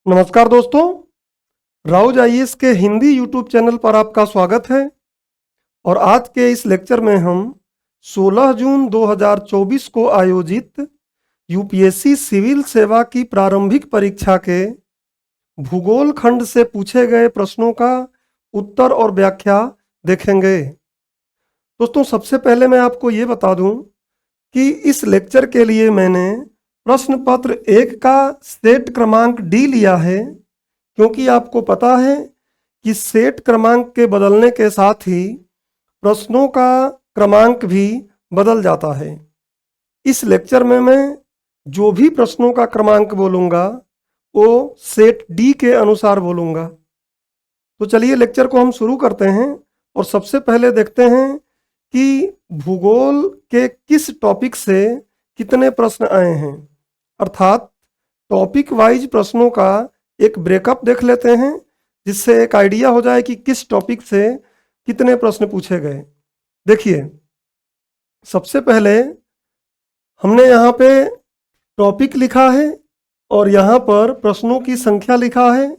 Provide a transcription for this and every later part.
नमस्कार दोस्तों, राउज आईएएस के हिंदी यूट्यूब चैनल पर आपका स्वागत है। और आज के इस लेक्चर में हम 16 जून 2024 को आयोजित यूपीएससी सिविल सेवा की प्रारंभिक परीक्षा के भूगोल खंड से पूछे गए प्रश्नों का उत्तर और व्याख्या देखेंगे। दोस्तों, सबसे पहले मैं आपको ये बता दूं कि इस लेक्चर के लिए मैंने प्रश्न पत्र 1 का सेट क्रमांक डी लिया है, क्योंकि आपको पता है कि सेट क्रमांक के बदलने के साथ ही प्रश्नों का क्रमांक भी बदल जाता है। इस लेक्चर में मैं जो भी प्रश्नों का क्रमांक बोलूँगा वो सेट डी के अनुसार बोलूँगा। तो चलिए लेक्चर को हम शुरू करते हैं और सबसे पहले देखते हैं कि भूगोल के किस टॉपिक से कितने प्रश्न आए हैं, अर्थात टॉपिक वाइज प्रश्नों का एक ब्रेकअप देख लेते हैं, जिससे एक आइडिया हो जाए कि किस टॉपिक से कितने प्रश्न पूछे गए। देखिए, सबसे पहले हमने यहाँ पे टॉपिक लिखा है और यहाँ पर प्रश्नों की संख्या लिखा है।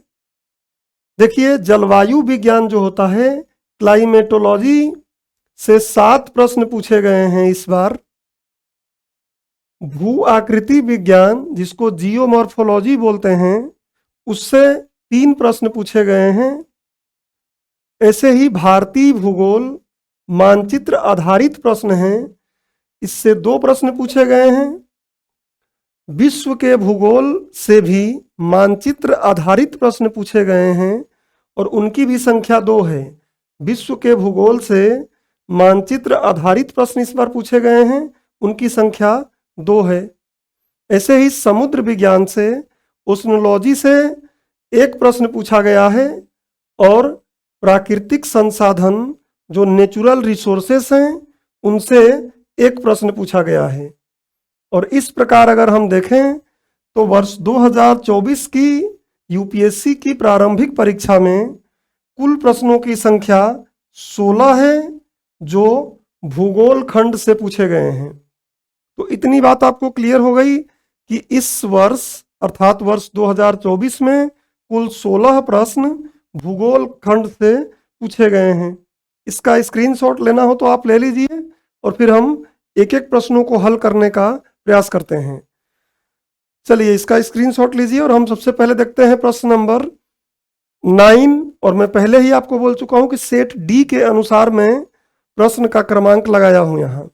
देखिए, जलवायु विज्ञान जो होता है, क्लाइमेटोलॉजी से 7 प्रश्न पूछे गए हैं इस बार। भू आकृति विज्ञान, जिसको जियोमॉर्फोलॉजी बोलते हैं, उससे 3 प्रश्न पूछे गए हैं। ऐसे ही भारतीय भूगोल मानचित्र आधारित प्रश्न हैं, इससे 2 प्रश्न पूछे गए हैं। विश्व के भूगोल से भी मानचित्र आधारित प्रश्न पूछे गए हैं और उनकी भी संख्या 2 है। विश्व के भूगोल से मानचित्र आधारित प्रश्न इस बार पूछे गए हैं, उनकी संख्या 2 है। ऐसे ही समुद्र विज्ञान से, ओशनोलॉजी से 1 प्रश्न पूछा गया है और प्राकृतिक संसाधन जो नेचुरल रिसोर्सेस हैं उनसे 1 प्रश्न पूछा गया है। और इस प्रकार अगर हम देखें तो वर्ष 2024 की यूपीएससी की प्रारंभिक परीक्षा में कुल प्रश्नों की संख्या 16 है जो भूगोल खंड से पूछे गए हैं। तो इतनी बात आपको क्लियर हो गई कि इस वर्ष अर्थात वर्ष 2024 में कुल 16 प्रश्न भूगोल खंड से पूछे गए हैं। इसका स्क्रीनशॉट लेना हो तो आप ले लीजिए और फिर हम एक एक प्रश्नों को हल करने का प्रयास करते हैं। चलिए, इसका स्क्रीनशॉट लीजिए और हम सबसे पहले देखते हैं प्रश्न नंबर 9। और मैं पहले ही आपको बोल चुका हूं कि सेट डी के अनुसार मैं प्रश्न का क्रमांक लगाया हूं। यहाँ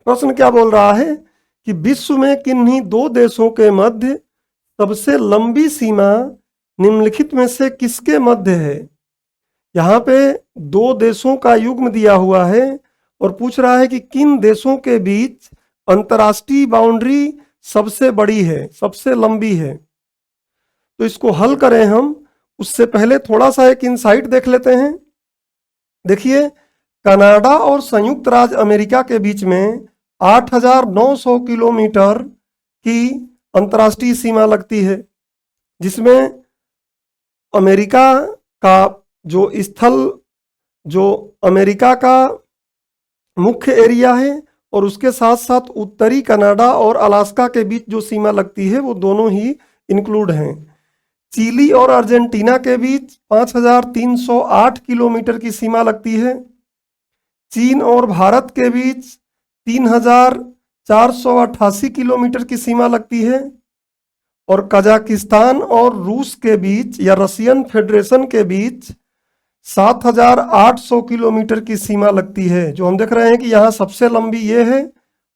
प्रश्न क्या बोल रहा है कि विश्व में किन्हीं 2 देशों के मध्य सबसे लंबी सीमा निम्नलिखित में से किसके मध्य है। यहाँ पे 2 देशों का युग्म दिया हुआ है और पूछ रहा है कि किन देशों के बीच अंतर्राष्ट्रीय बाउंड्री सबसे बड़ी है, सबसे लंबी है। तो इसको हल करें हम, उससे पहले थोड़ा सा एक इनसाइट देख लेते हैं। देखिए, कनाडा और संयुक्त राज्य अमेरिका के बीच में 8,900 किलोमीटर की अंतर्राष्ट्रीय सीमा लगती है, जिसमें अमेरिका का जो स्थल, जो अमेरिका का मुख्य एरिया है, और उसके साथ साथ उत्तरी कनाडा और अलास्का के बीच जो सीमा लगती है वो दोनों ही इंक्लूड हैं। चिली और अर्जेंटीना के बीच 5,308 किलोमीटर की सीमा लगती है। चीन और भारत के बीच 3,488 किलोमीटर की सीमा लगती है। और कजाकिस्तान और रूस के बीच या रशियन फेडरेशन के बीच 7,800 किलोमीटर की सीमा लगती है। जो हम देख रहे हैं कि यहाँ सबसे लंबी ये है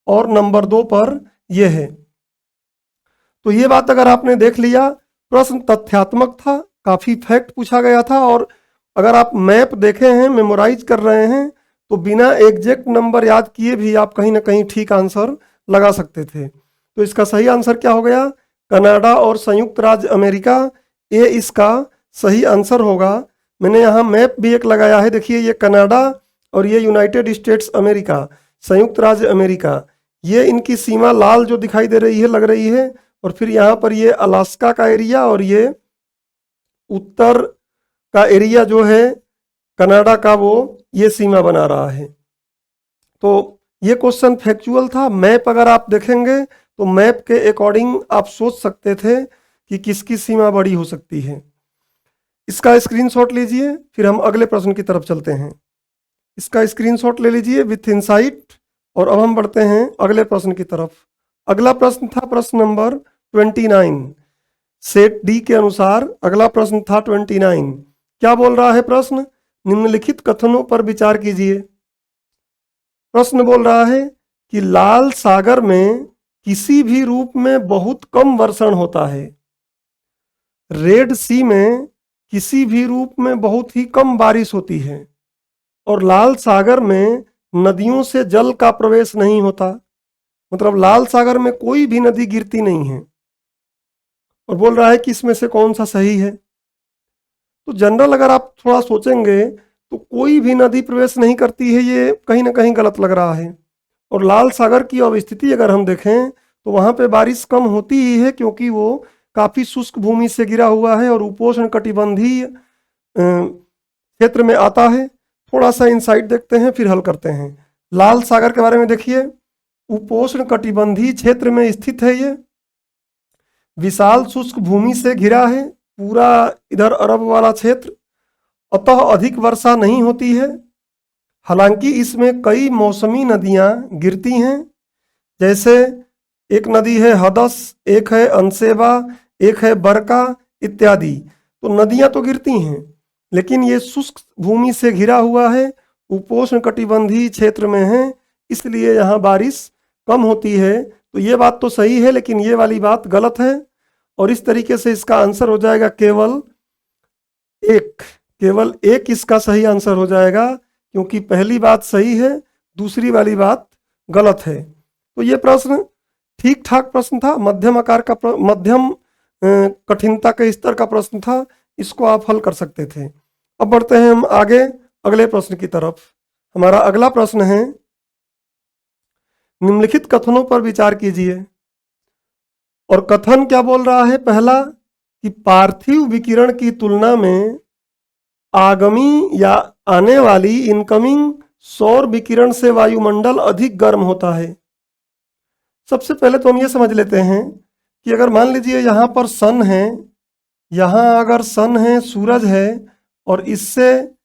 और नंबर 2 पर ये है। तो ये बात अगर आपने देख लिया, प्रश्न तथ्यात्मक था, काफ़ी फैक्ट पूछा गया था। और अगर आप मैप देखे हैं, मेमोराइज कर रहे हैं, तो बिना एग्जैक्ट नंबर याद किए भी आप कहीं ना कहीं ठीक आंसर लगा सकते थे। तो इसका सही आंसर क्या हो गया? कनाडा और संयुक्त राज्य अमेरिका, ये इसका सही आंसर होगा। मैंने यहाँ मैप भी एक लगाया है, देखिए ये कनाडा और ये यूनाइटेड स्टेट्स अमेरिका, संयुक्त राज्य अमेरिका, ये इनकी सीमा लाल जो दिखाई दे रही है, लग रही है। और फिर यहाँ पर ये अलास्का का एरिया और ये उत्तर का एरिया जो है कनाडा का, वो ये सीमा बना रहा है। तो ये क्वेश्चन फैक्चुअल था। मैप अगर आप देखेंगे तो मैप के अकॉर्डिंग आप सोच सकते थे कि किसकी सीमा बड़ी हो सकती है। इसका स्क्रीनशॉट लीजिए, फिर हम अगले प्रश्न की तरफ चलते हैं। इसका स्क्रीनशॉट ले लीजिए विथ इनसाइट, और अब हम बढ़ते हैं अगले प्रश्न की तरफ। अगला प्रश्न था प्रश्न नंबर 29। सेट डी के अनुसार अगला प्रश्न था 29। क्या बोल रहा है प्रश्न? निम्नलिखित कथनों पर विचार कीजिए। प्रश्न बोल रहा है कि लाल सागर में किसी भी रूप में बहुत कम वर्षण होता है। रेड सी में किसी भी रूप में बहुत ही कम बारिश होती है, और लाल सागर में नदियों से जल का प्रवेश नहीं होता। मतलब लाल सागर में कोई भी नदी गिरती नहीं है। और बोल रहा है कि इसमें से कौन सा सही है। तो जनरल अगर आप थोड़ा सोचेंगे तो कोई भी नदी प्रवेश नहीं करती है, ये कहीं ना कहीं गलत लग रहा है। और लाल सागर की अवस्थिति अगर हम देखें तो वहाँ पे बारिश कम होती ही है, क्योंकि वो काफ़ी शुष्क भूमि से घिरा हुआ है और उपोष्ण कटिबंधीय क्षेत्र में आता है। थोड़ा सा इनसाइट देखते हैं फिर हल करते हैं। लाल सागर के बारे में देखिए, उपोष्ण कटिबंधीय क्षेत्र में स्थित है। ये विशाल शुष्क भूमि से घिरा है पूरा इधर अरब वाला क्षेत्र, अतः अधिक वर्षा नहीं होती है। हालांकि इसमें कई मौसमी नदियां गिरती हैं, जैसे एक नदी है हदस, एक है अनसेबा, एक है बरका इत्यादि। तो नदियां तो गिरती हैं, लेकिन ये शुष्क भूमि से घिरा हुआ है, उपोष्ण कटिबंधीय क्षेत्र में है, इसलिए यहाँ बारिश कम होती है। तो ये बात तो सही है, लेकिन ये वाली बात गलत है। और इस तरीके से इसका आंसर हो जाएगा केवल एक इसका सही आंसर हो जाएगा, क्योंकि पहली बात सही है, दूसरी वाली बात गलत है। तो ये प्रश्न ठीक ठाक प्रश्न था, मध्यम आकार का मध्यम कठिनता के स्तर का प्रश्न था, इसको आप हल कर सकते थे। अब बढ़ते हैं हम आगे अगले प्रश्न की तरफ। हमारा अगला प्रश्न है, निम्नलिखित कथनों पर विचार कीजिए। और कथन क्या बोल रहा है? पहला कि पार्थिव विकिरण की तुलना में आगामी या आने वाली इनकमिंग सौर विकिरण से वायुमंडल अधिक गर्म होता है। सबसे पहले तो हम ये समझ लेते हैं कि अगर मान लीजिए यहाँ पर सन है, यहाँ अगर सन है, सूरज है, और इससे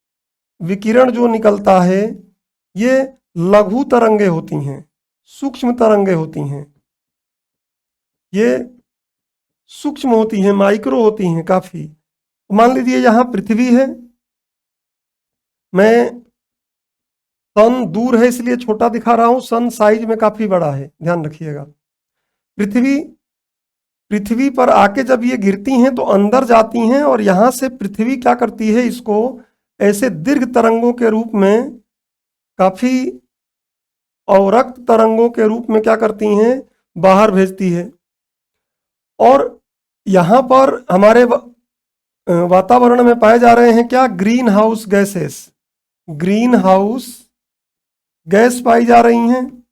विकिरण जो निकलता है ये लघु तरंगे होती हैं, सूक्ष्म तरंगे होती हैं, ये सूक्ष्म होती हैं, माइक्रो होती हैं काफ़ी। मान लीजिए यहाँ पृथ्वी है, मैं सन दूर है इसलिए छोटा दिखा रहा हूँ, सन साइज में काफ़ी बड़ा है, ध्यान रखिएगा। पृथ्वी पर आके जब ये गिरती हैं तो अंदर जाती हैं, और यहाँ से पृथ्वी क्या करती है, इसको ऐसे दीर्घ तरंगों के रूप में, काफ़ी अवरक्त तरंगों के रूप में क्या करती हैं, बाहर भेजती है। और यहाँ पर हमारे वातावरण में पाए जा रहे हैं क्या? Greenhouse gases, greenhouse gas पाई जा रही हैं।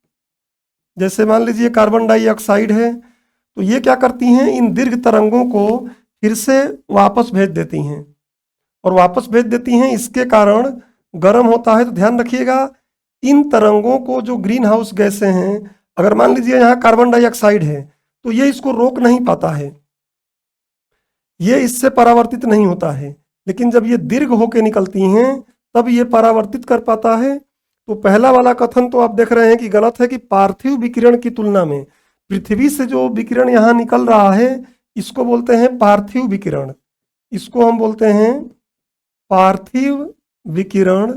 जैसे मान लीजिए कार्बन डाइऑक्साइड है, तो ये क्या करती हैं, इन दीर्घ तरंगों को फिर से वापस भेज देती हैं, और वापस भेज देती हैं, इसके कारण गर्म होता है। तो ध्यान रखिएगा, इन तरंगों को जो ग्रीन हाउस गैसें हैं, अगर मान लीजिए यहाँ कार्बन डाइऑक्साइड है तो ये इसको रोक नहीं पाता है, ये इससे परावर्तित नहीं होता है। लेकिन जब ये दीर्घ होके निकलती हैं तब ये परावर्तित कर पाता है। तो पहला वाला कथन तो आप देख रहे हैं कि गलत है, कि पार्थिव विकिरण की तुलना में पृथ्वी से जो विकिरण यहाँ निकल रहा है इसको बोलते हैं पार्थिव विकिरण, इसको हम बोलते हैं पार्थिव विकिरण।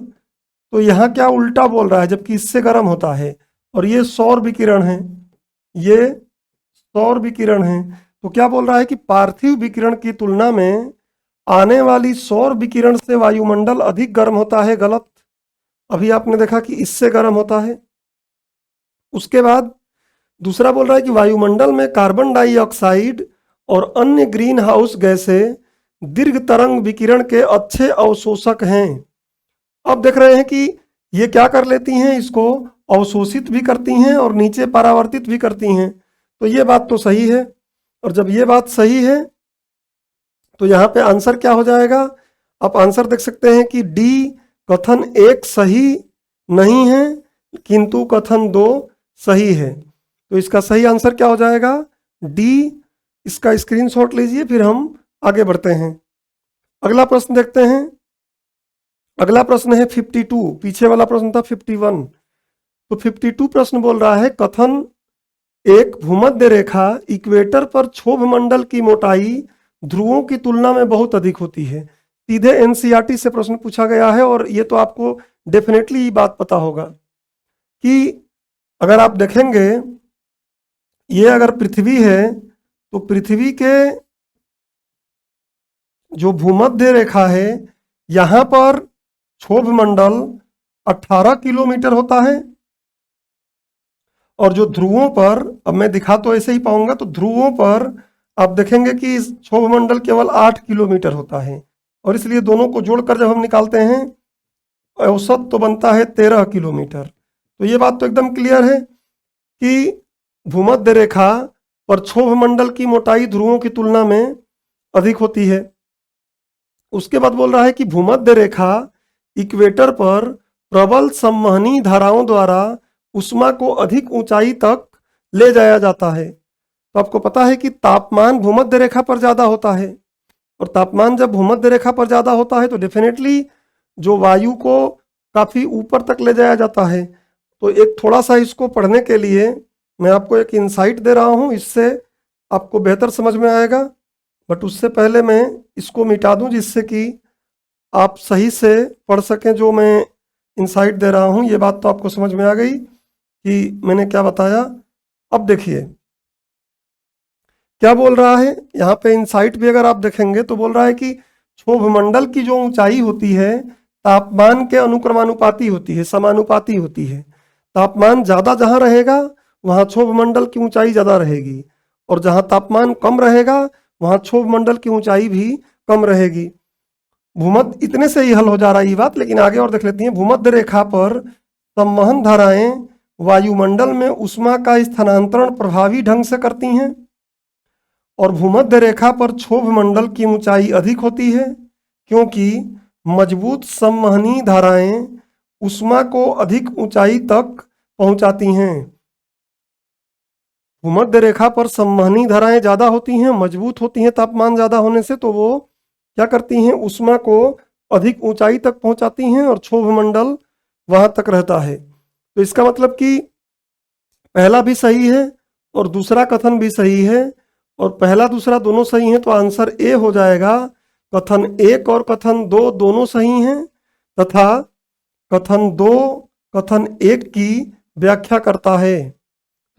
तो यहाँ क्या उल्टा बोल रहा है, जबकि इससे गर्म होता है। और ये सौर विकिरण है, ये सौर विकिरण है। तो क्या बोल रहा है कि पार्थिव विकिरण की तुलना में आने वाली सौर विकिरण से वायुमंडल अधिक गर्म होता है। गलत, अभी आपने देखा कि इससे गर्म होता है। उसके बाद दूसरा बोल रहा है कि वायुमंडल में कार्बन डाइऑक्साइड और अन्य ग्रीन हाउस गैसें दीर्घ तरंग विकिरण के अच्छे अवशोषक हैं। अब देख रहे हैं कि ये क्या कर लेती हैं, इसको अवशोषित भी करती हैं और नीचे परावर्तित भी करती हैं। तो ये बात तो सही है, और जब ये बात सही है तो यहाँ पे आंसर क्या हो जाएगा? आप आंसर देख सकते हैं कि डी कथन 1 सही नहीं है, किंतु कथन 2 सही है। तो इसका सही आंसर क्या हो जाएगा? डी इसका स्क्रीनशॉट लीजिए, फिर हम आगे बढ़ते हैं। अगला प्रश्न देखते हैं। अगला प्रश्न है 52, पीछे वाला प्रश्न था 51। तो 52 प्रश्न बोल रहा है, कथन एक भूमध्य रेखा इक्वेटर पर क्षोभ मंडल की मोटाई ध्रुवों की तुलना में बहुत अधिक होती है। सीधे एनसीईआरटी से प्रश्न पूछा गया है और ये तो आपको डेफिनेटली ये बात पता होगा कि अगर आप देखेंगे, ये अगर पृथ्वी है तो पृथ्वी के जो भूमध्य रेखा है यहां पर क्षोभ मंडल 18 किलोमीटर होता है, और जो ध्रुवों पर, अब मैं दिखा तो ऐसे ही पाऊंगा, तो ध्रुवों पर आप देखेंगे कि क्षोभ मंडल केवल 8 किलोमीटर होता है, और इसलिए दोनों को जोड़कर जब हम निकालते हैं औसत तो बनता है 13 किलोमीटर। तो ये बात तो एकदम क्लियर है कि भूमध्य रेखा पर क्षोभ मंडल की मोटाई ध्रुवों की तुलना में अधिक होती है। उसके बाद बोल रहा है कि भूमध्य रेखा इक्वेटर पर प्रबल संवहनी धाराओं द्वारा उष्मा को अधिक ऊंचाई तक ले जाया जाता है। तो आपको पता है कि तापमान भूमध्य रेखा पर ज्यादा होता है, और तापमान जब भूमध्य रेखा पर ज्यादा होता है तो डेफिनेटली जो वायु को काफी ऊपर तक ले जाया जाता है। तो एक थोड़ा सा इसको पढ़ने के लिए मैं आपको एक इंसाइट दे रहा हूं, इससे आपको बेहतर समझ में आएगा। बट उससे पहले मैं इसको मिटा दूं जिससे कि आप सही से पढ़ सकें जो मैं इंसाइट दे रहा हूं। ये बात तो आपको समझ में आ गई कि मैंने क्या बताया। अब देखिए क्या बोल रहा है यहाँ पे, इंसाइट भी अगर आप देखेंगे तो बोल रहा है कि क्षोभ मंडल की जो ऊंचाई होती है तापमान के अनुक्रमानुपाती होती है, समानुपाती होती है। तापमान ज्यादा जहां रहेगा वहां क्षोभ मंडल की ऊंचाई ज्यादा रहेगी, और जहां तापमान कम रहेगा वहां क्षोभ मंडल की ऊंचाई भी कम रहेगी। भूमध्य, इतने से ही हल हो जा रहा है ये बात, लेकिन आगे और देख लेते हैं। भूमध्य रेखा पर संवहन धाराएं वायुमंडल में ऊष्मा का स्थानांतरण प्रभावी ढंग से करती हैं, और भूमध्य रेखा पर क्षोभ मंडल की ऊंचाई अधिक होती है क्योंकि मजबूत संवहनी धाराएं ऊष्मा को अधिक ऊंचाई तक पहुंचाती हैं। भूमध्य रेखा पर संवहनी धाराएं ज्यादा होती हैं, मजबूत होती हैं तापमान ज्यादा होने से, तो वो क्या करती हैं, ऊष्मा को अधिक ऊंचाई तक पहुंचाती हैं और क्षोभ मंडल वहां तक रहता है। तो इसका मतलब कि पहला भी सही है और दूसरा कथन भी सही है, और पहला दूसरा दोनों सही हैं तो आंसर ए हो जाएगा। कथन एक और कथन दो दोनों सही हैं, तथा कथन दो कथन एक की व्याख्या करता है।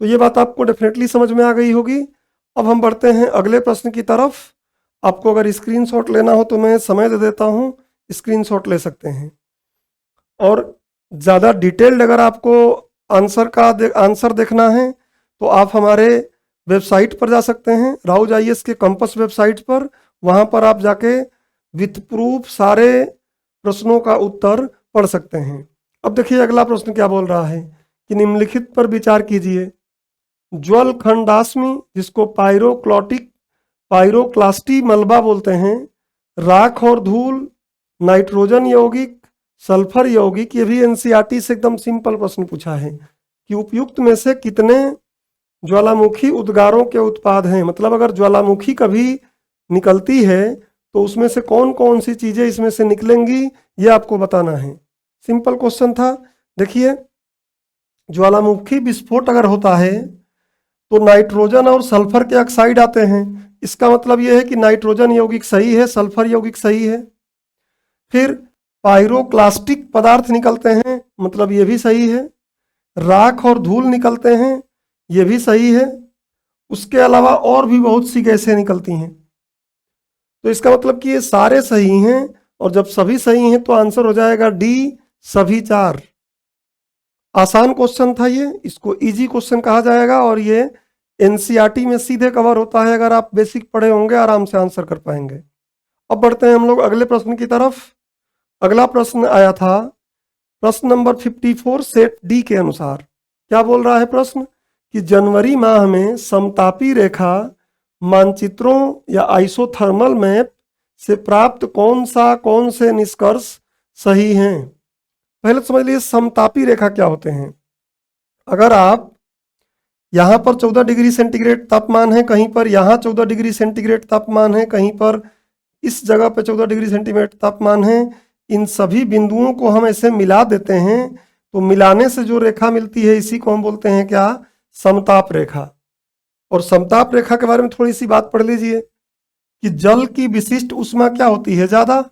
तो ये बात आपको डेफिनेटली समझ में आ गई होगी। अब हम बढ़ते हैं अगले प्रश्न की तरफ। आपको अगर स्क्रीनशॉट लेना हो तो मैं समय दे देता हूँ, स्क्रीनशॉट ले सकते हैं। और ज़्यादा डिटेल्ड अगर आपको आंसर देखना है तो आप हमारे वेबसाइट पर जा सकते हैं, राउज आईएएस के कंपस वेबसाइट पर। वहाँ पर आप जाके विथ प्रूफ सारे प्रश्नों का उत्तर पढ़ सकते हैं। अब देखिए अगला प्रश्न क्या बोल रहा है कि निम्नलिखित पर विचार कीजिए। ज्वल खंडाश्मी, जिसको पायरोक्लास्टी मलबा बोलते हैं, राख और धूल, नाइट्रोजन यौगिक, सल्फर यौगिक, ये भी एनसीईआरटी से एकदम सिंपल प्रश्न पूछा है कि उपयुक्त में से कितने ज्वालामुखी उद्गारों के उत्पाद हैं। मतलब अगर ज्वालामुखी कभी निकलती है तो उसमें से कौन कौन सी चीजें इसमें से निकलेंगी, ये आपको बताना है। सिंपल क्वेश्चन था। देखिए ज्वालामुखी विस्फोट अगर होता है तो नाइट्रोजन और सल्फर के ऑक्साइड आते हैं। इसका मतलब यह है कि नाइट्रोजन यौगिक सही है, सल्फर यौगिक सही है। फिर पायरोक्लास्टिक पदार्थ निकलते हैं, मतलब ये भी सही है। राख और धूल निकलते हैं, ये भी सही है। उसके अलावा और भी बहुत सी गैसें निकलती हैं। तो इसका मतलब कि ये सारे सही हैं, और जब सभी सही हैं तो आंसर हो जाएगा डी, सभी चार। आसान क्वेश्चन था ये, इसको इजी क्वेश्चन कहा जाएगा, और ये एनसीईआरटी में सीधे कवर होता है। अगर आप बेसिक पढ़े होंगे आराम से आंसर कर पाएंगे। अब बढ़ते हैं हम लोग अगले प्रश्न की तरफ। अगला प्रश्न आया था प्रश्न नंबर 54 सेट डी के अनुसार। क्या बोल रहा है प्रश्न कि जनवरी माह में समतापी रेखा मानचित्रों या आइसोथर्मल मैप से प्राप्त कौन से निष्कर्ष सही हैं। पहले समझ लीजिए समतापी रेखा क्या होते हैं। अगर आप यहाँ पर 14 डिग्री सेंटीग्रेड तापमान है, कहीं पर यहाँ 14 डिग्री सेंटीग्रेड तापमान है, कहीं पर इस जगह पे 14 डिग्री सेंटीग्रेड तापमान है। इन सभी बिंदुओं को हम ऐसे मिला देते हैं तो मिलाने से जो रेखा मिलती है इसी को हम बोलते हैं क्या, समताप रेखा। और समताप रेखा के बारे में थोड़ी सी बात पढ़ लीजिए कि जल की विशिष्ट ऊष्मा क्या होती है, ज्यादा,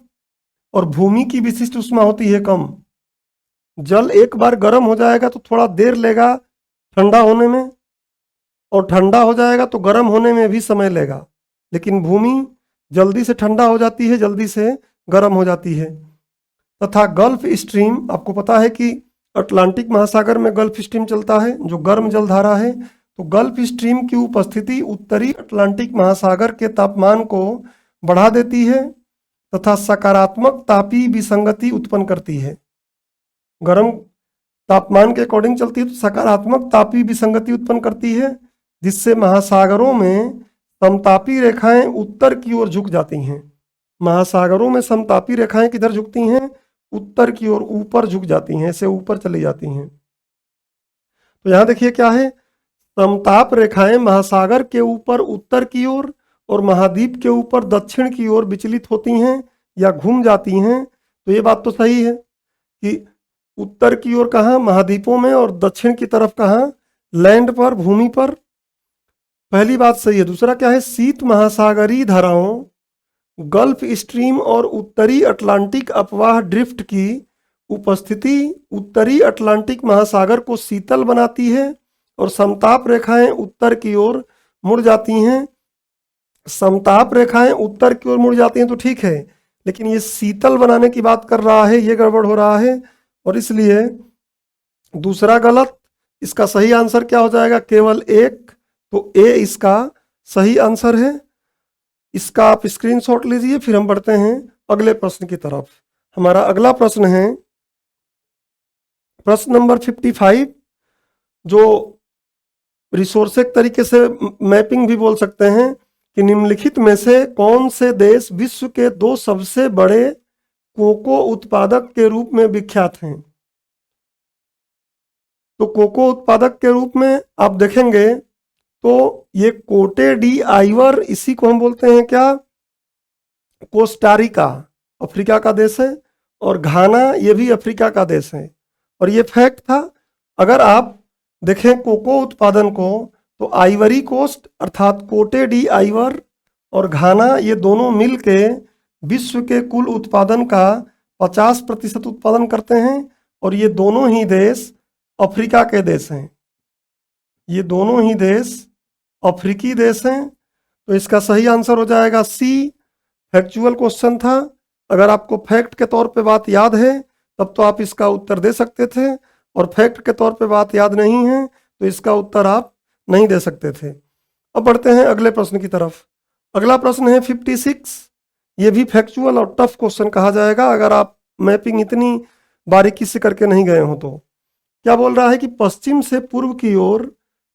और भूमि की विशिष्ट ऊष्मा होती है कम। जल एक बार गर्म हो जाएगा तो थोड़ा देर लेगा ठंडा होने में, और ठंडा हो जाएगा तो गर्म होने में भी समय लेगा, लेकिन भूमि जल्दी से ठंडा हो जाती है, जल्दी से गर्म हो जाती है। तथा गल्फ स्ट्रीम, आपको पता है कि अटलांटिक महासागर में गल्फ स्ट्रीम चलता है जो गर्म जलधारा है, तो गल्फ स्ट्रीम की उपस्थिति उत्तरी अटलांटिक महासागर के तापमान को बढ़ा देती है तथा सकारात्मक तापीय विसंगति उत्पन्न करती है। गर्म तापमान के अकॉर्डिंग चलती है तो सकारात्मक तापीय विसंगति उत्पन्न करती है, जिससे महासागरों में समतापी रेखाएं उत्तर की ओर झुक जाती हैं। महासागरों में समतापी रेखाएं किधर झुकती हैं, उत्तर की ओर, ऊपर झुक जाती हैं, ऐसे ऊपर चली जाती हैं। तो यहां देखिए क्या है, समताप रेखाएं महासागर के ऊपर उत्तर की ओर और महाद्वीप के ऊपर दक्षिण की ओर विचलित होती हैं या घूम जाती हैं। तो ये बात तो सही है कि उत्तर की ओर कहाँ, महाद्वीपों में, और दक्षिण की तरफ कहाँ, लैंड पर, भूमि पर। पहली बात सही है। दूसरा क्या है, शीत महासागरीय धाराओं, गल्फ स्ट्रीम और उत्तरी अटलांटिक अपवाह ड्रिफ्ट की उपस्थिति उत्तरी अटलांटिक महासागर को शीतल बनाती है और समताप रेखाएं उत्तर की ओर मुड़ जाती हैं। समताप रेखाएं उत्तर की ओर मुड़ जाती हैं तो ठीक है, लेकिन ये शीतल बनाने की बात कर रहा है, ये गड़बड़ हो रहा है, और इसलिए दूसरा गलत। इसका सही आंसर क्या हो जाएगा, केवल एक, तो ए इसका सही आंसर है। इसका आप स्क्रीनशॉट लीजिए। फिर हम बढ़ते हैं अगले प्रश्न की तरफ। हमारा अगला प्रश्न है प्रश्न नंबर 55, जो रिसोर्सेक तरीके से मैपिंग भी बोल सकते हैं कि निम्नलिखित में से कौन से देश विश्व के 2 सबसे बड़े कोको उत्पादक के रूप में विख्यात हैं। तो कोको उत्पादक के रूप में आप देखेंगे तो ये कोटे डी आइवर, इसी को हम बोलते हैं क्या, कोस्टारिका, अफ्रीका का देश है, और घाना, ये भी अफ्रीका का देश है। और ये फैक्ट था। अगर आप देखें कोको उत्पादन को तो आइवरी कोस्ट अर्थात कोटे डी आइवर और घाना, ये दोनों मिलके विश्व के कुल उत्पादन का 50% उत्पादन करते हैं, और ये दोनों ही देश अफ्रीका के देश हैं। ये दोनों ही देश अफ्रीकी देश हैं। तो इसका सही आंसर हो जाएगा सी। फैक्चुअल क्वेश्चन था, अगर आपको फैक्ट के तौर पे बात याद है तब तो आप इसका उत्तर दे सकते थे, और फैक्ट के तौर पे बात याद नहीं है तो इसका उत्तर आप नहीं दे सकते थे। अब बढ़ते हैं अगले प्रश्न की तरफ। अगला प्रश्न है 56। ये भी फैक्चुअल और टफ क्वेश्चन कहा जाएगा अगर आप मैपिंग इतनी बारीकी से करके नहीं गए हो तो। क्या बोल रहा है कि पश्चिम से पूर्व की ओर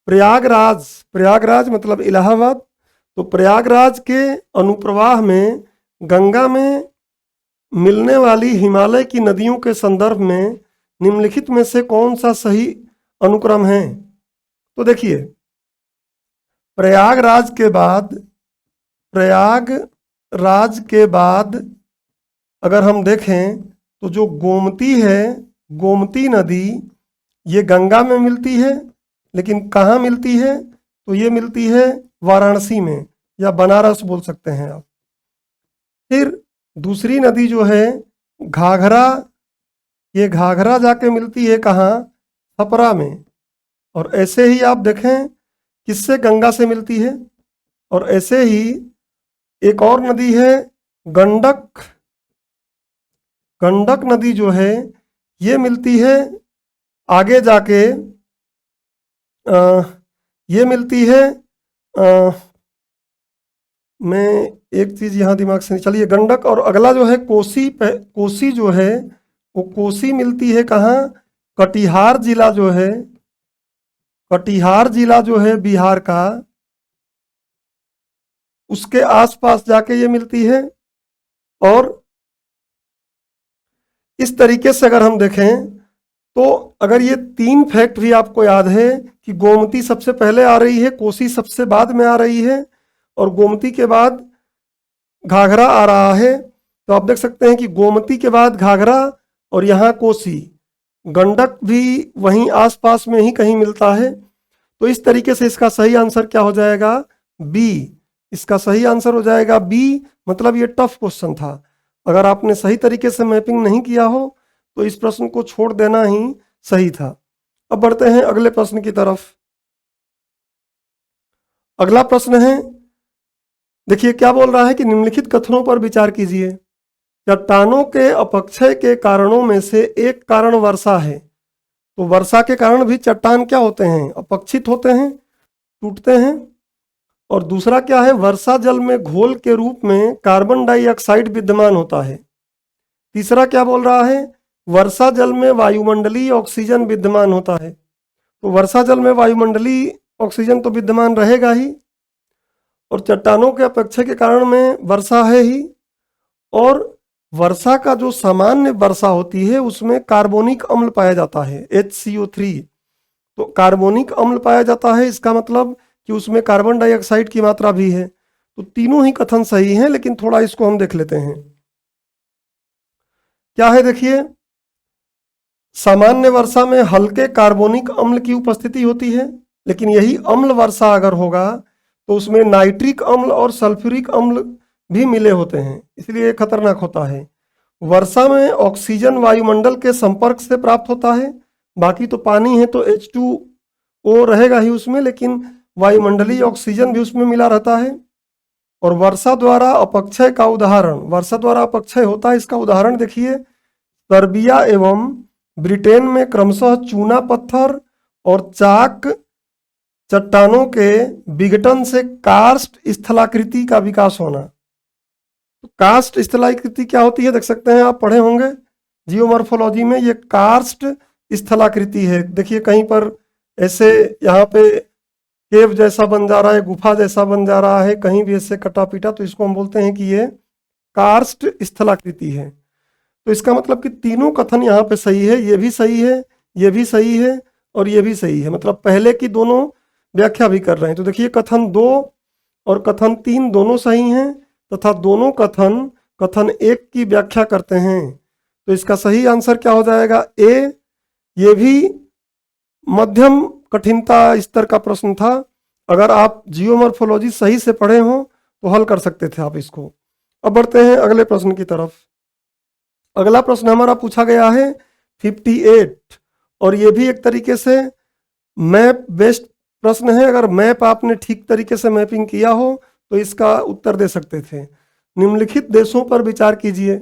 प्रयागराज, प्रयागराज मतलब इलाहाबाद, तो प्रयागराज के अनुप्रवाह में गंगा में मिलने वाली हिमालय की नदियों के संदर्भ में निम्नलिखित में से कौन सा सही अनुक्रम है। तो देखिए, प्रयागराज के बाद अगर हम देखें तो जो गोमती है, गोमती नदी, ये गंगा में मिलती है, लेकिन कहाँ मिलती है, तो ये मिलती है वाराणसी में, या बनारस बोल सकते हैं आप। फिर दूसरी नदी जो है घाघरा, ये घाघरा जाके मिलती है कहाँ, छपरा में। और ऐसे ही आप देखें किससे, गंगा से मिलती है। और ऐसे ही एक और नदी है गंडक, गंडक नदी जो है ये मिलती है आगे जाके, ये मिलती है, मैं एक चीज यहाँ दिमाग से नहीं, चलिए गंडक, और अगला जो है कोसी, कोसी जो है वो कोसी मिलती है कहाँ, कटिहार जिला जो है, कटिहार जिला जो है बिहार का, उसके आसपास जाके ये मिलती है। और इस तरीके से अगर हम देखें तो अगर ये 3 फैक्ट भी आपको याद है कि गोमती सबसे पहले आ रही है, कोसी सबसे बाद में आ रही है और गोमती के बाद घाघरा आ रहा है, तो आप देख सकते हैं कि गोमती के बाद घाघरा और यहाँ कोसी, गंडक भी वहीं आसपास में ही कहीं मिलता है। तो इस तरीके से इसका सही आंसर क्या हो जाएगा? बी। इसका सही आंसर हो जाएगा बी। मतलब ये टफ क्वेश्चन था, अगर आपने सही तरीके से मैपिंग नहीं किया हो तो इस प्रश्न को छोड़ देना ही सही था। अब बढ़ते हैं अगले प्रश्न की तरफ। अगला प्रश्न है, देखिए क्या बोल रहा है कि निम्नलिखित कथनों पर विचार कीजिए। चट्टानों के अपक्षय के कारणों में से एक कारण वर्षा है। तो वर्षा के कारण भी चट्टान क्या होते हैं? अपक्षित होते हैं, टूटते हैं। और दूसरा क्या है? वर्षा जल में घोल के रूप में कार्बन डाइऑक्साइड विद्यमान होता है। तीसरा क्या बोल रहा है? वर्षा जल में वायुमंडलीय ऑक्सीजन विद्यमान होता है। तो वर्षा जल में वायुमंडलीय ऑक्सीजन तो विद्यमान रहेगा ही, और चट्टानों के अपक्षय के कारण में वर्षा है ही, और वर्षा का जो सामान्य वर्षा होती है उसमें कार्बोनिक अम्ल पाया जाता है, HCO3। तो कार्बोनिक अम्ल पाया जाता है, इसका मतलब कि उसमें कार्बन डाइऑक्साइड की मात्रा भी है। तो तीनों ही कथन सही हैं, लेकिन थोड़ा इसको हम देख लेते हैं क्या है। देखिए, सामान्य वर्षा में हल्के कार्बोनिक अम्ल की उपस्थिति होती है, लेकिन यही अम्ल वर्षा अगर होगा तो उसमें नाइट्रिक अम्ल और सल्फ्यूरिक अम्ल भी मिले होते हैं, इसलिए ये खतरनाक होता है। वर्षा में ऑक्सीजन वायुमंडल के संपर्क से प्राप्त होता है, बाकी तो पानी है तो H2O रहेगा ही उसमें, लेकिन वायुमंडलीय ऑक्सीजन भी उसमें मिला रहता है। और वर्षा द्वारा अपक्षय का उदाहरण, वर्षा द्वारा अपक्षय होता है, इसका उदाहरण देखिए, सर्बिया एवं ब्रिटेन में क्रमशः चूना पत्थर और चाक चट्टानों के विघटन से कार्स्ट स्थलाकृति का विकास होना। तो कार्स्ट स्थलाकृति क्या होती है? देख सकते हैं, आप पढ़े होंगे जियोमॉर्फोलॉजी में, ये कार्स्ट स्थलाकृति है। देखिए कहीं पर ऐसे यहाँ पे केव जैसा बन जा रहा है, गुफा जैसा बन जा रहा है, कहीं भी ऐसे कटा पीटा, तो इसको हम बोलते हैं कि ये कार्स्ट स्थलाकृति है। तो इसका मतलब कि तीनों कथन यहाँ पे सही है, ये भी सही है, ये भी सही है और ये भी सही है। मतलब पहले की दोनों व्याख्या भी कर रहे हैं। तो देखिए, कथन 2 और कथन 3 दोनों सही हैं, तथा दोनों कथन कथन 1 की व्याख्या करते हैं। तो इसका सही आंसर क्या हो जाएगा? ए। ये भी मध्यम कठिनता स्तर का प्रश्न था, अगर आप जियोमॉर्फोलॉजी सही से पढ़े हो तो हल कर सकते थे आप इसको। अब बढ़ते हैं अगले प्रश्न की तरफ। अगला प्रश्न हमारा पूछा गया है 58, और ये भी एक तरीके से मैप बेस्ड प्रश्न है। अगर मैप आपने ठीक तरीके से मैपिंग किया हो तो इसका उत्तर दे सकते थे। निम्नलिखित देशों पर विचार कीजिए।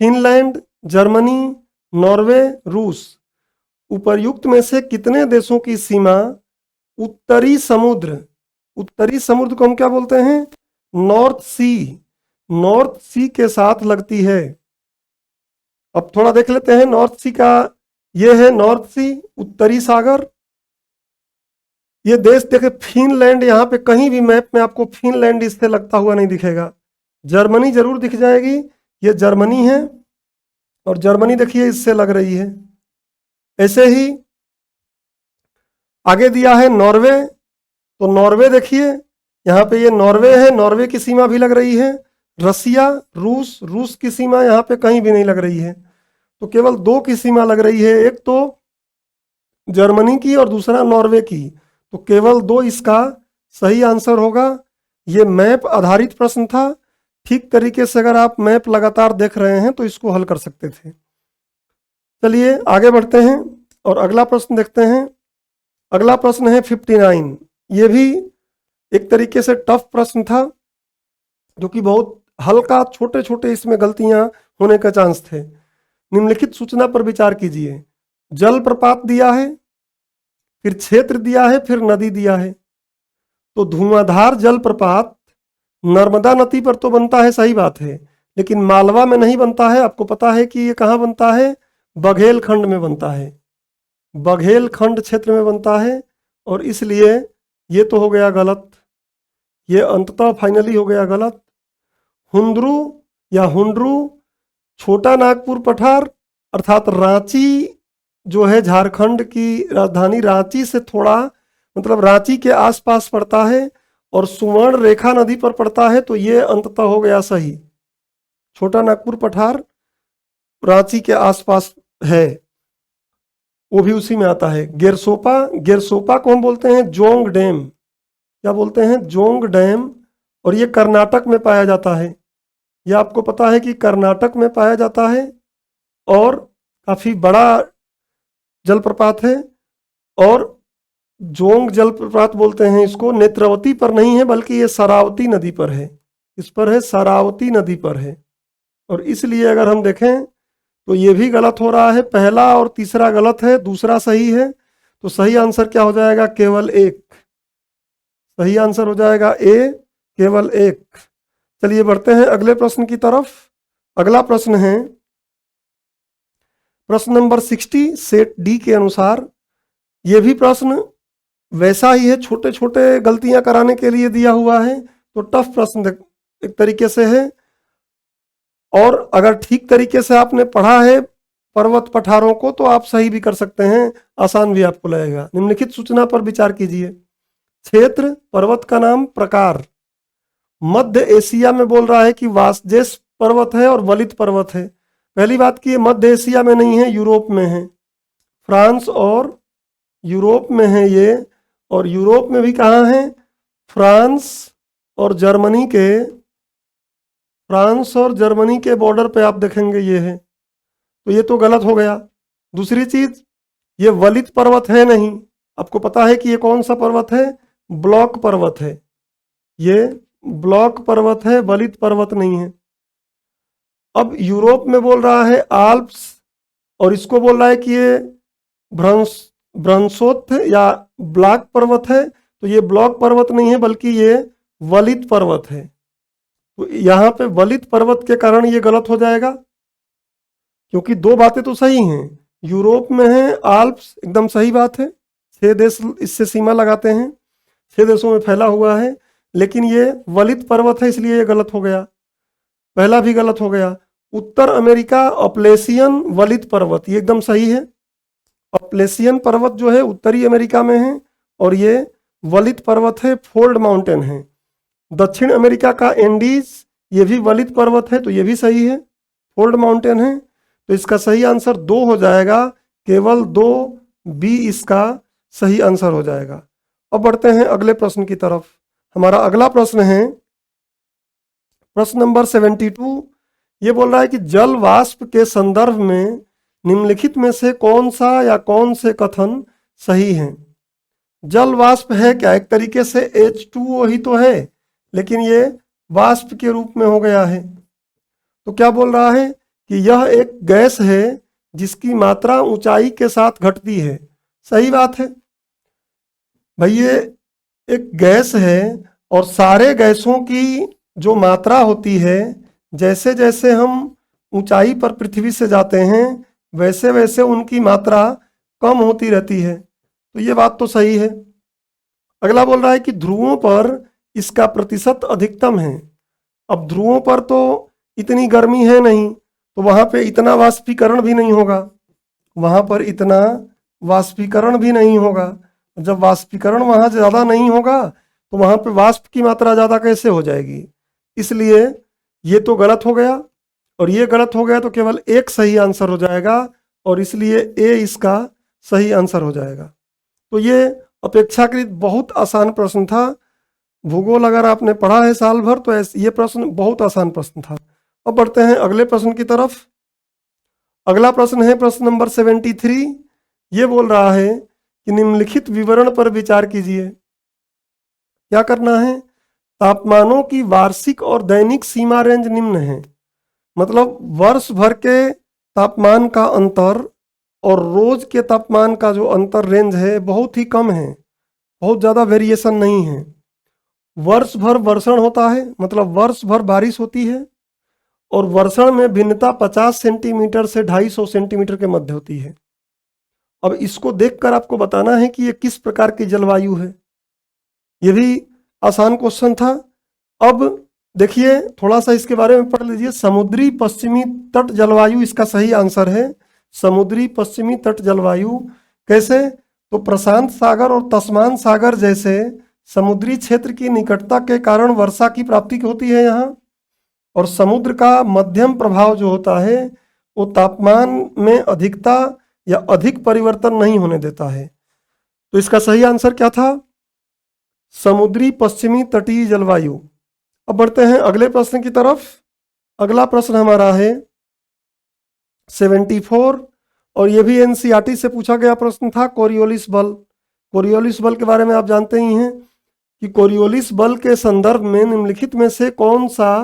फिनलैंड, जर्मनी, नॉर्वे, रूस। उपर्युक्त में से कितने देशों की सीमा उत्तरी समुद्र, उत्तरी समुद्र को हम क्या बोलते हैं? नॉर्थ सी, नॉर्थ सी के साथ लगती है। अब थोड़ा देख लेते हैं नॉर्थ सी का। ये है नॉर्थ सी, उत्तरी सागर। ये देश देखे, फिनलैंड यहाँ पे कहीं भी मैप में आपको फिनलैंड इससे लगता हुआ नहीं दिखेगा। जर्मनी जरूर दिख जाएगी, ये जर्मनी है, और जर्मनी देखिए इससे लग रही है। ऐसे ही आगे दिया है नॉर्वे, तो नॉर्वे देखिए यहाँ पे ये नॉर्वे है, नॉर्वे की सीमा भी लग रही है। रसिया, रूस, रूस की सीमा यहाँ पे कहीं भी नहीं लग रही है। तो केवल 2 की सीमा लग रही है, एक तो जर्मनी की और दूसरा नॉर्वे की। तो केवल 2 इसका सही आंसर होगा। ये मैप आधारित प्रश्न था, ठीक तरीके से अगर आप मैप लगातार देख रहे हैं तो इसको हल कर सकते थे। चलिए आगे बढ़ते हैं और अगला प्रश्न देखते हैं। अगला प्रश्न है 59। ये भी एक तरीके से टफ प्रश्न था, जो कि बहुत हल्का, छोटे छोटे इसमें गलतियां होने का चांस थे। निम्नलिखित सूचना पर विचार कीजिए। जल प्रपात दिया है, फिर क्षेत्र दिया है, फिर नदी दिया है। तो धुआंधार जल प्रपात नर्मदा नदी पर तो बनता है, सही बात है, लेकिन मालवा में नहीं बनता है। आपको पता है कि ये कहाँ बनता है? बघेलखंड में बनता है, बघेलखंड क्षेत्र में बनता है, और इसलिए ये तो हो गया गलत, ये अंततः फाइनली हो गया गलत। हुंद्रू या हुंड्रू छोटा नागपुर पठार अर्थात रांची जो है झारखंड की राजधानी रांची से थोड़ा मतलब रांची के आसपास पड़ता है और सुवर्ण रेखा नदी पर पड़ता है, तो ये अंततः हो गया सही। छोटा नागपुर पठार रांची के आसपास है, वो भी उसी में आता है। गेरसोपा, गेरसोपा को हम बोलते हैं जोंग डैम। क्या बोलते हैं? Jong dam. और ये कर्नाटक में पाया जाता है। यह आपको पता है कि कर्नाटक में पाया जाता है और काफी बड़ा जलप्रपात है। और जोंग जलप्रपात बोलते हैं इसको, नेत्रावती पर नहीं है बल्कि ये शरावती नदी पर है। इस पर है, शरावती नदी पर है। और इसलिए अगर हम देखें तो ये भी गलत हो रहा है। पहला और तीसरा गलत है, दूसरा सही है। तो सही आंसर क्या हो जाएगा? केवल एक। सही आंसर हो जाएगा ए, केवल एक। चलिए बढ़ते हैं अगले प्रश्न की तरफ। अगला प्रश्न है प्रश्न नंबर 60 सेट डी के अनुसार। यह भी प्रश्न वैसा ही है, छोटे छोटे गलतियां कराने के लिए दिया हुआ है। तो टफ प्रश्न एक तरीके से है। और अगर ठीक तरीके से आपने पढ़ा है पर्वत पठारों को तो आप सही भी कर सकते हैं, आसान भी आपको लगेगा। निम्नलिखित सूचना पर विचार कीजिए। क्षेत्र, पर्वत का नाम, प्रकार। मध्य एशिया में बोल रहा है कि वासजेस पर्वत है और वलित पर्वत है। पहली बात की मध्य एशिया में नहीं है, यूरोप में है। फ्रांस और यूरोप में है ये। और यूरोप में भी कहाँ है? फ्रांस और जर्मनी के, फ्रांस और जर्मनी के बॉर्डर पे आप देखेंगे ये है। तो ये तो गलत हो गया। दूसरी चीज, ये वलित पर्वत है नहीं। आपको पता है कि ये कौन सा पर्वत है? ब्लॉक पर्वत है। ये ब्लॉक पर्वत है, वलित पर्वत नहीं है। अब यूरोप में बोल रहा है आल्प्स और इसको बोल रहा है कि ये ब्रंसोथ या ब्लॉक पर्वत है। तो ये ब्लॉक पर्वत नहीं है बल्कि ये वलित पर्वत है। तो यहाँ पे वलित पर्वत के कारण ये गलत हो जाएगा, क्योंकि दो बातें तो सही हैं। यूरोप में है आल्प्स, एकदम सही बात है। 6 देश इससे सीमा लगाते हैं, 6 देशों में फैला हुआ है। लेकिन ये वलित पर्वत है इसलिए ये गलत हो गया। पहला भी गलत हो गया। उत्तर अमेरिका अपलेशियन वलित पर्वत, ये एकदम सही है। अपलेशियन पर्वत जो है उत्तरी अमेरिका में है और ये वलित पर्वत है, फोल्ड माउंटेन है। दक्षिण अमेरिका का एंडीज, ये भी वलित पर्वत है, तो ये भी सही है, फोल्ड माउंटेन है। तो इसका सही आंसर 2 हो जाएगा, केवल 2 बी इसका सही आंसर हो जाएगा। अब बढ़ते हैं अगले प्रश्न की तरफ। हमारा अगला प्रश्न है प्रश्न नंबर 72। ये बोल रहा है कि जल वाष्प के संदर्भ में निम्नलिखित में से कौन सा या कौन से कथन सही हैं? जल वाष्प है क्या? एक तरीके से H2O ही तो है, लेकिन ये वाष्प के रूप में हो गया है। तो क्या बोल रहा है कि यह एक गैस है जिसकी मात्रा ऊंचाई के साथ घटती है। सही बात है भाई, ये एक गैस है और सारे गैसों की जो मात्रा होती है, जैसे जैसे हम ऊंचाई पर पृथ्वी से जाते हैं वैसे वैसे उनकी मात्रा कम होती रहती है। तो ये बात तो सही है। अगला बोल रहा है कि ध्रुवों पर इसका प्रतिशत अधिकतम है। अब ध्रुवों पर तो इतनी गर्मी है नहीं, तो वहां पे इतना वाष्पीकरण भी नहीं होगा। वहां पर इतना वाष्पीकरण भी नहीं होगा। जब वाष्पीकरण वहां ज्यादा नहीं होगा तो वहां पे वाष्प की मात्रा ज्यादा कैसे हो जाएगी? इसलिए ये तो गलत हो गया और ये गलत हो गया, तो केवल एक सही आंसर हो जाएगा और इसलिए ए इसका सही आंसर हो जाएगा। तो ये अपेक्षाकृत बहुत आसान प्रश्न था। भूगोल अगर आपने पढ़ा है साल भर तो ये प्रश्न बहुत आसान प्रश्न था। अब बढ़ते हैं अगले प्रश्न की तरफ। अगला प्रश्न है प्रश्न नंबर 73। ये बोल रहा है कि निम्नलिखित विवरण पर विचार कीजिए। क्या करना है? तापमानों की वार्षिक और दैनिक सीमा रेंज निम्न है। मतलब वर्ष भर के तापमान का अंतर और रोज के तापमान का जो अंतर रेंज है बहुत ही कम है, बहुत ज़्यादा वेरिएशन नहीं है। वर्ष भर वर्षण होता है, मतलब वर्ष भर बारिश होती है और वर्षण में भिन्नता 50 सेंटीमीटर से 250 सेंटीमीटर के मध्य होती है। अब इसको देखकर आपको बताना है कि ये किस प्रकार की जलवायु है। ये भी आसान क्वेश्चन था। अब देखिए थोड़ा सा इसके बारे में पढ़ लीजिए। समुद्री पश्चिमी तट जलवायु इसका सही आंसर है। समुद्री पश्चिमी तट जलवायु। कैसे? तो प्रशांत सागर और तस्मान सागर जैसे समुद्री क्षेत्र की निकटता के कारण वर्षा की प्राप्ति होती है यहाँ। और समुद्र का मध्यम प्रभाव जो होता है वो तापमान में अधिकता या अधिक परिवर्तन नहीं होने देता है। तो इसका सही आंसर क्या था? समुद्री पश्चिमी तटीय जलवायु। अब बढ़ते हैं अगले प्रश्न की तरफ। अगला प्रश्न हमारा है 74 और ये भी एनसीईआरटी से पूछा गया प्रश्न था। कोरियोलिस बल। कोरियोलिस बल के बारे में आप जानते ही हैं कि कोरियोलिस बल के संदर्भ में निम्नलिखित में से कौन सा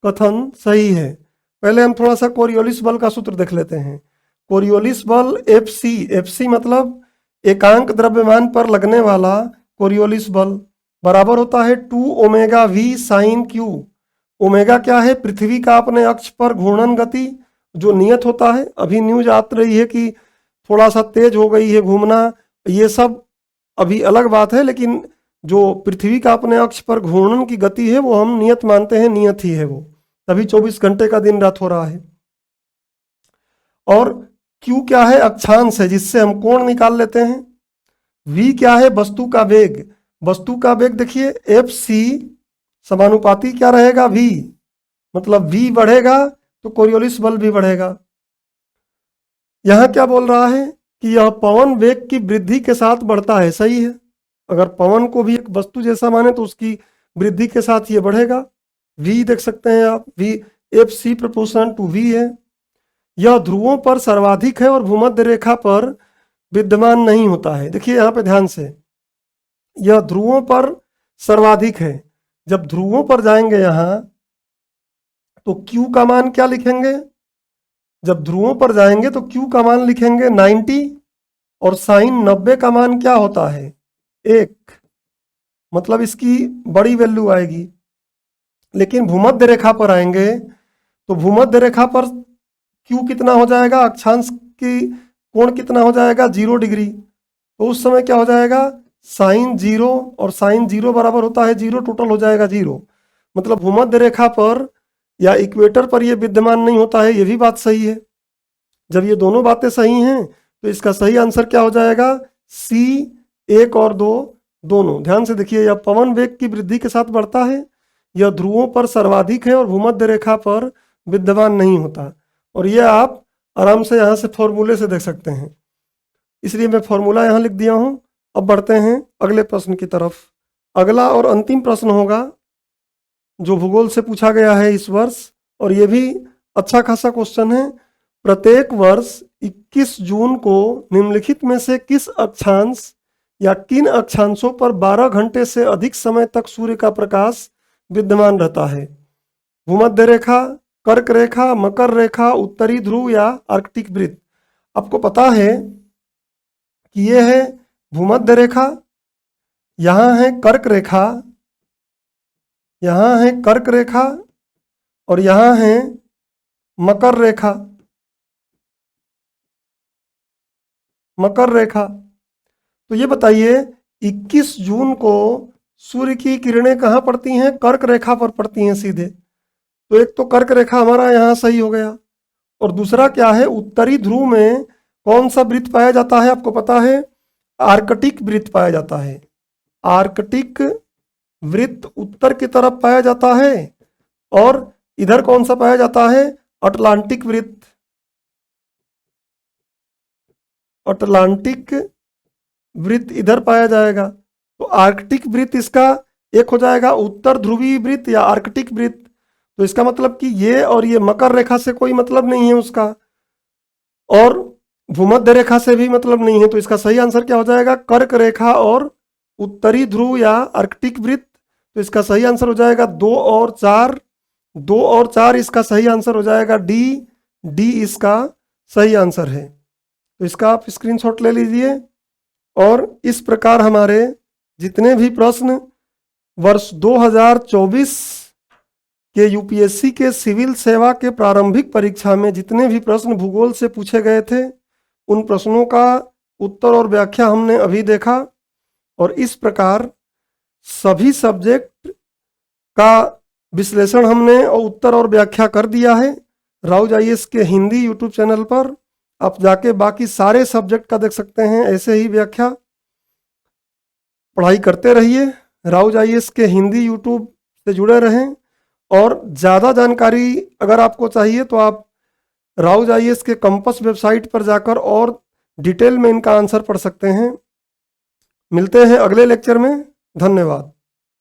कथन सही है। पहले हम थोड़ा सा कोरियोलिस बल का सूत्र देख लेते हैं। कोरियोलिस बल एफसी मतलब एकांक द्रव्यमान पर लगने वाला कोरियोलिस बल बराबर होता है 2 omega v sine q. Omega क्या है? पृथ्वी का अपने अक्ष पर घूर्णन गति जो नियत होता है। अभी न्यूज आ रही है कि थोड़ा सा तेज हो गई है घूमना, ये सब अभी अलग बात है, लेकिन जो पृथ्वी का अपने अक्ष पर घूर्णन की गति है वो हम नियत मानते हैं, नियत ही है वो, तभी 24 घंटे का दिन रात हो रहा है। और Q क्या है? अक्षांश है जिससे हम कोण निकाल लेते हैं। V क्या है? वस्तु का वेग। वस्तु का वेग देखिए FC समानुपाती क्या रहेगा? V, मतलब V बढ़ेगा तो कोरियोलिस बल भी बढ़ेगा। यहां क्या बोल रहा है कि यह पवन वेग की वृद्धि के साथ बढ़ता है। सही है, अगर पवन को भी एक वस्तु जैसा माने तो उसकी वृद्धि के साथ ये बढ़ेगा। V देख सकते हैं आप, V FC proportional to V है। यह ध्रुवों पर सर्वाधिक है और भूमध्य रेखा पर विद्यमान नहीं होता है। देखिए यहाँ पे ध्यान से, यह ध्रुवों पर सर्वाधिक है। जब ध्रुवों पर जाएंगे यहाँ तो Q का मान क्या लिखेंगे? जब ध्रुवों पर जाएंगे तो Q का मान लिखेंगे 90 और साइन 90 का मान क्या होता है? 1, मतलब इसकी बड़ी वैल्यू आएगी। लेकिन भूमध्य रेखा पर आएंगे तो भूमध्य रेखा पर Q कितना हो जाएगा? अक्षांश की कोण कितना हो जाएगा? 0 डिग्री। तो उस समय क्या हो जाएगा? साइन 0 और साइन 0 बराबर होता है 0, टोटल हो जाएगा 0। मतलब भूमध्य रेखा पर या इक्वेटर पर यह विद्यमान नहीं होता है। ये भी बात सही है। जब ये दोनों बातें सही हैं तो इसका सही आंसर क्या हो जाएगा? C 1 और 2 दोनों। ध्यान से देखिए, यह पवन वेग की वृद्धि के साथ बढ़ता है, यह ध्रुवों पर सर्वाधिक है और भूमध्य रेखा पर विद्यमान नहीं होता। और यह आप आराम से यहाँ से फॉर्मूले से देख सकते हैं, इसलिए मैं फॉर्मूला यहाँ लिख दिया हूँ। अब बढ़ते हैं अगले प्रश्न की तरफ। अगला और अंतिम प्रश्न होगा जो भूगोल से पूछा गया है इस वर्ष, और ये भी अच्छा खासा क्वेश्चन है। प्रत्येक वर्ष 21 जून को निम्नलिखित में से किस अक्षांश या किन अक्षांशों पर 12 घंटे से अधिक समय तक सूर्य का प्रकाश विद्यमान रहता है? भूमध्य रेखा, कर्क रेखा, मकर रेखा, उत्तरी ध्रुव या आर्कटिक वृत्त। आपको पता है कि ये है भूमध्य रेखा, यहाँ है कर्क रेखा, यहाँ है कर्क रेखा और यहाँ है मकर रेखा। मकर रेखा। तो ये बताइए 21 जून को सूर्य की किरणें कहाँ पड़ती हैं? कर्क रेखा पर पड़ती हैं सीधे। तो एक तो कर्क रेखा हमारा यहाँ सही हो गया, और दूसरा क्या है? उत्तरी ध्रुव में कौन सा वृत्त पाया जाता है? आपको पता है, आर्कटिक वृत्त पाया जाता है। आर्कटिक वृत्त उत्तर की तरफ पाया जाता है, और इधर कौन सा पाया जाता है? अटलांटिक वृत्त। अटलांटिक वृत्त इधर पाया जाएगा। तो आर्कटिक वृत्त इसका एक हो जाएगा उत्तर ध्रुवीय वृत्त या आर्कटिक वृत्त। तो इसका मतलब कि ये और ये मकर रेखा से कोई मतलब नहीं है उसका, और भूमध्य रेखा से भी मतलब नहीं है। तो इसका सही आंसर क्या हो जाएगा? कर्क रेखा और उत्तरी ध्रुव या आर्कटिक वृत्त। तो इसका सही आंसर हो जाएगा 2 और 4। 2 और 4 इसका सही आंसर हो जाएगा डी। डी इसका सही आंसर है। तो इसका आप स्क्रीनशॉट ले लीजिए। और इस प्रकार हमारे जितने भी प्रश्न वर्ष 2024 के यूपीएससी के सिविल सेवा के प्रारंभिक परीक्षा में जितने भी प्रश्न भूगोल से पूछे गए थे, उन प्रश्नों का उत्तर और व्याख्या हमने अभी देखा। और इस प्रकार सभी सब्जेक्ट का विश्लेषण हमने और उत्तर और व्याख्या कर दिया है राउज आईएएस के हिंदी यूट्यूब चैनल पर। आप जाके बाकी सारे सब्जेक्ट का देख सकते हैं। ऐसे ही व्याख्या पढ़ाई करते रहिए। राउज आईएएस के हिंदी यूट्यूब से जुड़े रहें, और ज़्यादा जानकारी अगर आपको चाहिए तो आप राउज आईएएस के कंपस वेबसाइट पर जाकर और डिटेल में इनका आंसर पढ़ सकते हैं। मिलते हैं अगले लेक्चर में। धन्यवाद।